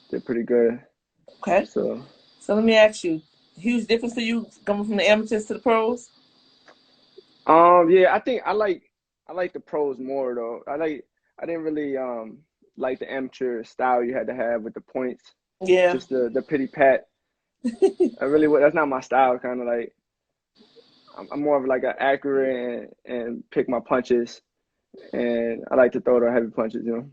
Did pretty good. Okay. So, So let me ask you, huge difference for you coming from the amateurs to the pros? yeah, I think I like the pros more though. I didn't really like the amateur style you had to have with the points, Yeah. just the pity pat. I really that's not my style. Kind of like I'm more of like an accurate and pick my punches, and I like to throw the heavy punches. You know.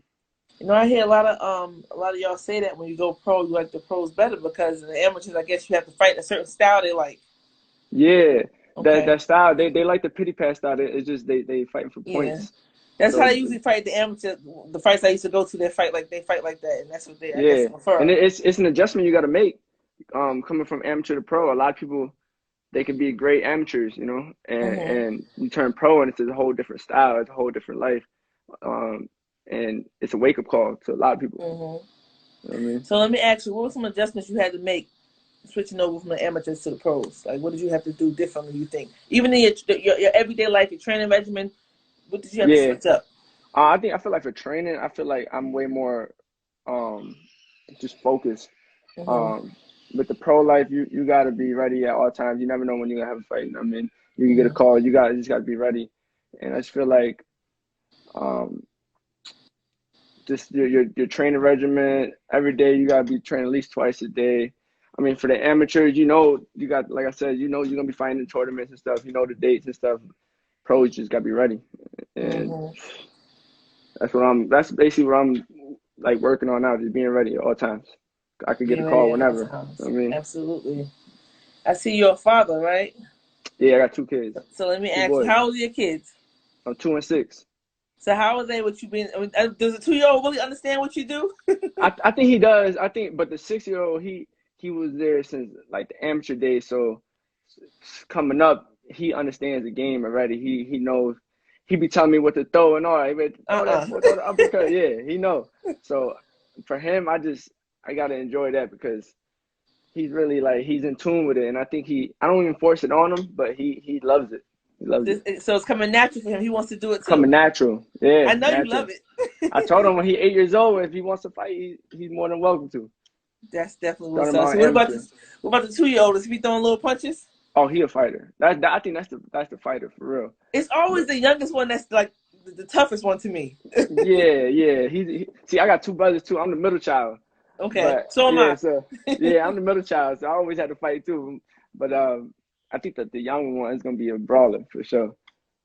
You know, I hear a lot of y'all say that when you go pro, you like the pros better because in the amateurs, I guess you have to fight a certain style they like. Yeah, Okay. that style they like the pity pat style. It's just they fighting for Yeah. points. That's how So they usually fight the amateur. The fights I used to go to, they fight like that, and that's what they I guess yeah, and prefer. it's an adjustment you got to make. Coming from amateur to pro, a lot of people they can be great amateurs, you know, Mhm. and you turn pro and it's a whole different style, it's a whole different life, um, and it's a wake up call to a lot of people. Mhm. You know what I mean? So let me ask you, what were some adjustments you had to make switching over from the amateurs to the pros? Like, what did you have to do differently? You think, even in your everyday life, your training regimen, what did you have to Yeah, switch up? I feel like for training, I feel like I'm way more um, just focused. Mhm. Um, with the pro life, you got to be ready at all times. You never know when you're gonna have a fight. You know what I mean, you can get a Mhm. call. You just got to be ready. And I just feel like um, just your training regimen every day. You gotta be training at least twice a day. I mean, for the amateurs, you know, you got like I said, you know, you're gonna be fighting in tournaments and stuff. You know the dates and stuff. Pros just gotta be ready, and Mhm. That's basically what I'm like working on now, just being ready at all times. I could get Being a ready call at all whenever. I times. mean, Absolutely. I see you're a father, right? yeah, I got two kids, So let me two ask you, boys. how old are your kids? I'm 2 and 6. So how are they with you being? I mean, does a 2-year-old really understand what you do? I think he does. I think, but the 6 year old he was there since like the amateur days. So coming up, he understands the game already. He knows. He be telling me what to throw and all. He be throw that, Uh-uh. throw the uppercut. Yeah, he know. So for him, I gotta enjoy that because he's really like he's in tune with it, and I think I don't even force it on him, but he loves it. He loves it. So it's coming natural for him. He wants to do it It's coming too. natural. Yeah, I know you love natural. I it. told him when he 8 years old, if he wants to fight, he's more than welcome to. That's definitely Start what's him up. out So what about amateur. this? What about the 2-year-old? Is he throwing little punches? Oh, he a fighter. I think that's the fighter for real. It's always But the youngest one that's like the toughest one to me. yeah. See, I got two brothers too. I'm the middle child. Okay, But so am yeah, I. so yeah, I'm the middle child, so I always had to fight too. But I think that the younger one is gonna be a brawler for sure.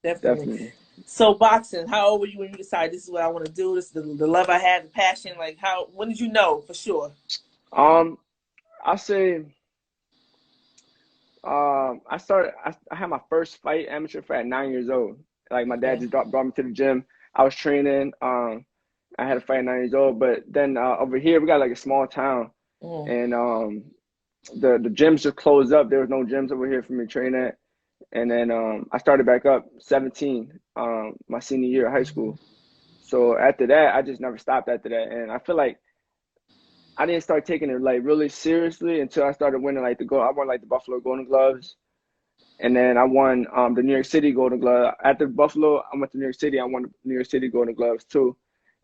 Definitely. Definitely. So boxing. How old were you when you decided this is what I want to do? This is the love I had, the passion. Like how? When did you know for sure? Um, I say I had my first fight, amateur fight at 9 years old. Like my dad Okay. just brought me to the gym. I was training. I had a fight at 9 years old, but then over here we got like a small town, Mm. and the gyms just closed up. There was no gyms over here for me to train at. And then I started back up 17, my senior year of high school. So after that, I just never stopped after that. And I feel like I didn't start taking it like really seriously until I started winning like I won like the Buffalo Golden Gloves. And then I won the New York City Golden Glove. After Buffalo, I went to New York City. I won the New York City Golden Gloves too.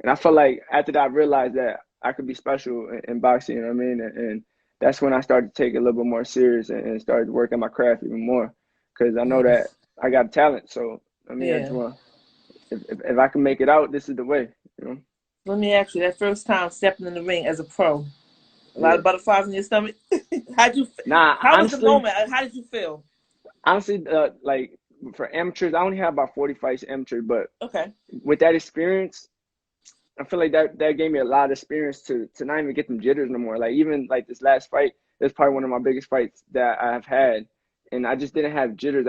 And I felt like after that, I realized that I could be special in boxing. You know what I mean? And that's when I started to take it a little bit more serious and started working my craft even more because I know that I got talent. So I mean, I just Yeah. want if I can make it out, this is the way. You know? Let me ask you, that first time stepping in the ring as a pro, a lot Yeah. of butterflies in your stomach. How'd you? Nah, How was the moment? How did you feel? honestly, like for amateurs, I only have about 40 fights amateur, but Okay. with that experience, I feel like that gave me a lot of experience to not even get them jitters no more. Like even like this last fight, that's probably one of my biggest fights that I've had, and I just didn't have jitters.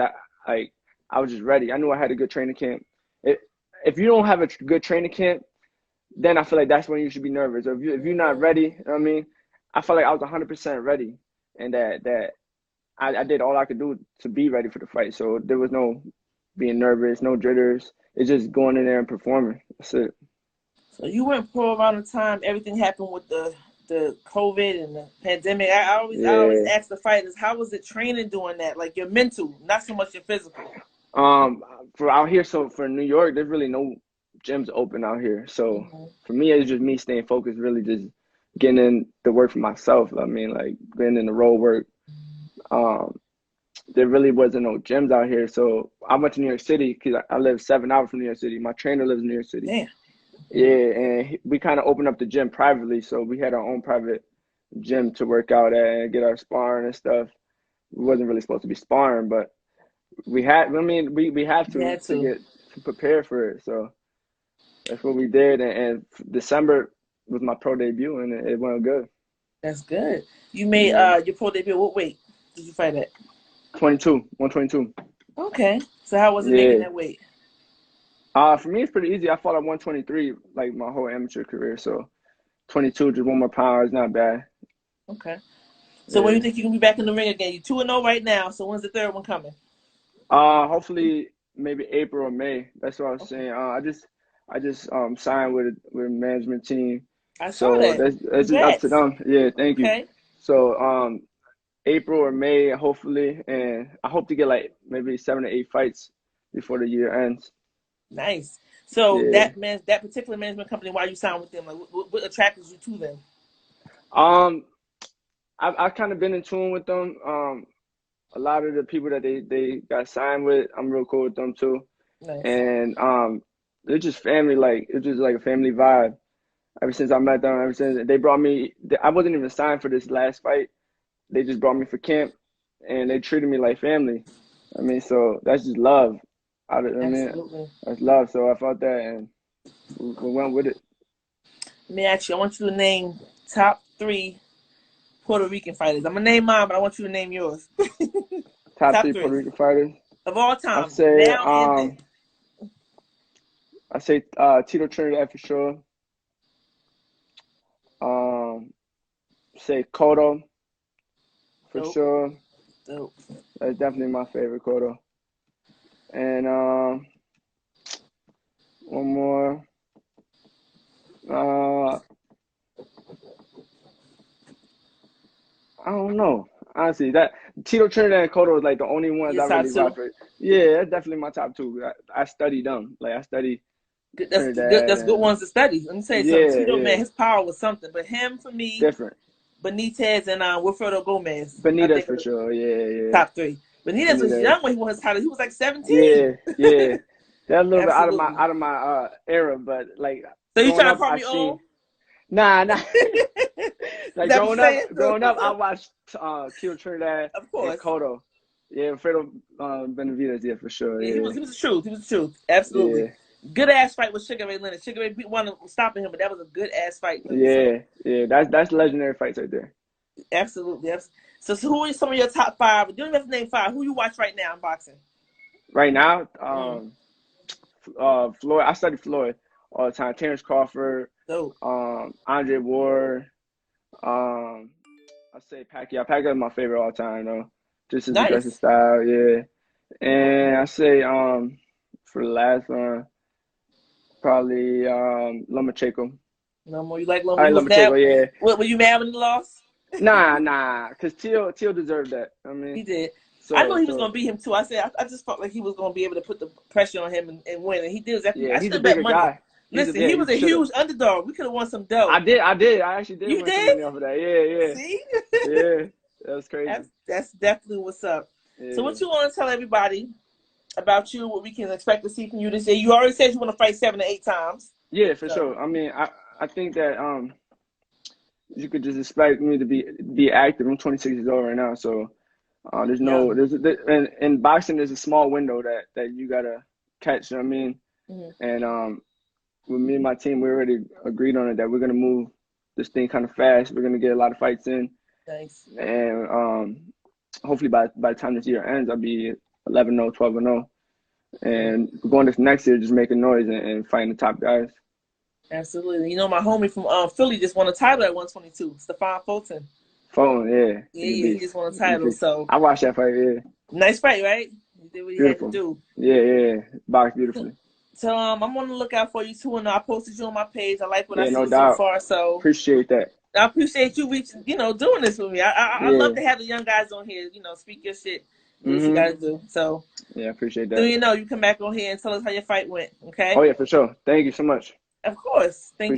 Like I was just ready. I knew I had a good training camp. It, if you don't have a good training camp, then I feel like that's when you should be nervous. Or if you're not Mm-hmm. ready, you know what I mean, I felt like I was 100% ready, and that I did all I could do to be ready for the fight. So there was no being nervous, no jitters. It's just going in there and performing. That's it. So you went pro around the time everything happened with the COVID and the pandemic. I always Yeah. ask the fighters, how was it training doing that? Like your mental, not so much your physical. Um, for out here, so for New York, there's really no gyms open out here. So Hmm. for me, it's just me staying focused, really just getting in the work for myself. I mean, like getting in the road work. Um, there really wasn't no gyms out here, so I went to New York City because I live 7 hours from New York City. My trainer lives in New York City. Damn. Yeah, and we kind of opened up the gym privately, so we had our own private gym to work out at and get our sparring and stuff. We wasn't really supposed to be sparring, but we had. I mean, we have You had to to. get to prepare for it. So that's what we did, and December was my pro debut, and it went good. That's good. You made Yeah, your pro debut. What weight did you fight at? 22, 122. Okay. So how was it making Yeah. that weight? For me, it's pretty easy. I fought at 123 like my whole amateur career, so 22, just 1 more pound is not bad. Okay. So when Yeah. you think you can be back in the ring again? You 2-0 right now. So when's the third one coming? Hopefully maybe April or May. That's what I was Okay. saying. I just signed with a management team, I saw so that. that's just up to Congrats. them. Yeah, thank you. Okay. So April or May, hopefully, and I hope to get like maybe 7 to 8 fights before the year ends. Nice. So Yeah. that particular management company, why you signed with them? Like, what attracted you to them? Um, I've kind of been in tune with them. A lot of the people that they got signed with, I'm real cool with them too. Nice. And it's just family, like it's just like a family vibe. Ever since I met them, ever since they brought me, I wasn't even signed for this last fight. They just brought me for camp, and they treated me like family. I mean, so that's just love. I mean, Absolutely. that's love. So I felt that, and we went with it. Let me ask you. I want you to name top 3 Puerto Rican fighters. I'm gonna name mine, but I want you to name yours. Top Top three 3 Puerto Rican fighters. of all I time, say, now and then. I say Tito Trinidad for sure. Um, say Cotto for Dope. sure. Dope. That's definitely my favorite Cotto. And one more. Uh, I don't know. Honestly, that Tito Trinidad and Cotto is like the only ones Your I top really rock 2. for. Yeah, that's definitely my top two. I study them. Like I study Good. That's good. Trinidad That's good and ones to study. Let me tell you something. yeah, Tito, man, yeah, his power was something. But him, for me, different. Benitez and Wilfredo Gomez, I Benitez think for are the sure. Yeah, yeah. top 3. Benitez was Benitez. young when he won his title. He was like 17. Yeah, yeah. That's a little bit Absolutely. out of my era, but like So you growing trying to up, call I me old? seen nah. Is Like that what you're saying? growing up, I watched Tito Trinidad Of and course. Cotto. Yeah, Fredo Benavidez, yeah, for sure. Yeah, Yeah, he was the truth. He was the truth. Absolutely. yeah, Good ass fight with Sugar Ray Leonard. Sugar Ray wanted stopping him, but that was a good ass fight though. So yeah. That's legendary fights right there. absolutely. So who are some of your top 5? You don't even have to name 5. Who you watch right now in boxing? Right now, Mm. Floyd. I study Floyd all the time. Terrence Crawford, So Andre Ward. Um, I say Pacquiao. Pacquiao is my favorite all time though. Just his aggressive nice. style, yeah. And I say for the last one, probably Lomachenko. No more. You like Loma? I You like was mad. Lomachenko, yeah. What were you mad when he lost? Nah, cause Teal deserved that. I He mean, did. I knew so he was so gonna beat him too. I said I just felt like he was gonna be able to put the pressure on him and win, and he did exactly. yeah, I he's should a have bet bigger money. guy. Listen, Yeah, he he was a should have. huge underdog. We could have won some dough. I did. I actually did You win some did? money off of that. Yeah, See? yeah. That was crazy. That's definitely what's up. So Yeah, what you want to tell everybody about you, what we can expect to see from you this year? You already said you want to fight 7 to 8 times. yeah, for So sure. I mean, I think that you could just expect me to be active. I'm 26 years old right now, so there's no young. in boxing there's a small window that you gotta catch. You know what I mean? Hmm. And with me and my team, we already agreed on it that we're gonna move this thing kind of fast. We're gonna get a lot of fights in, Nice. and hopefully by the time this year ends, I'll be 11-0, 12-0, and going this next year just making noise and fighting the top guys. Absolutely. You know, my homie from Philly just won a title at 122. Stephon Fulton. Phone, yeah, he's a Yeah, he beast. just won a He's a title. beast. So I watched that fight. Yeah, nice fight, right? You did what you had to beautiful. do. Yeah. Box beautifully. So I'm on the lookout for you too, and I posted you on my page. I like what I Yeah, no see so doubt. far. So Appreciate that. I appreciate you reaching, doing this with me. I love Yeah. to have the young guys on here, speak your shit, do what you Mhm. got to do. So, Yeah, appreciate do that. you come back on here and tell us how your fight went, okay? Oh yeah, for sure. Thank you so much. Of course. Thank you. Appreciate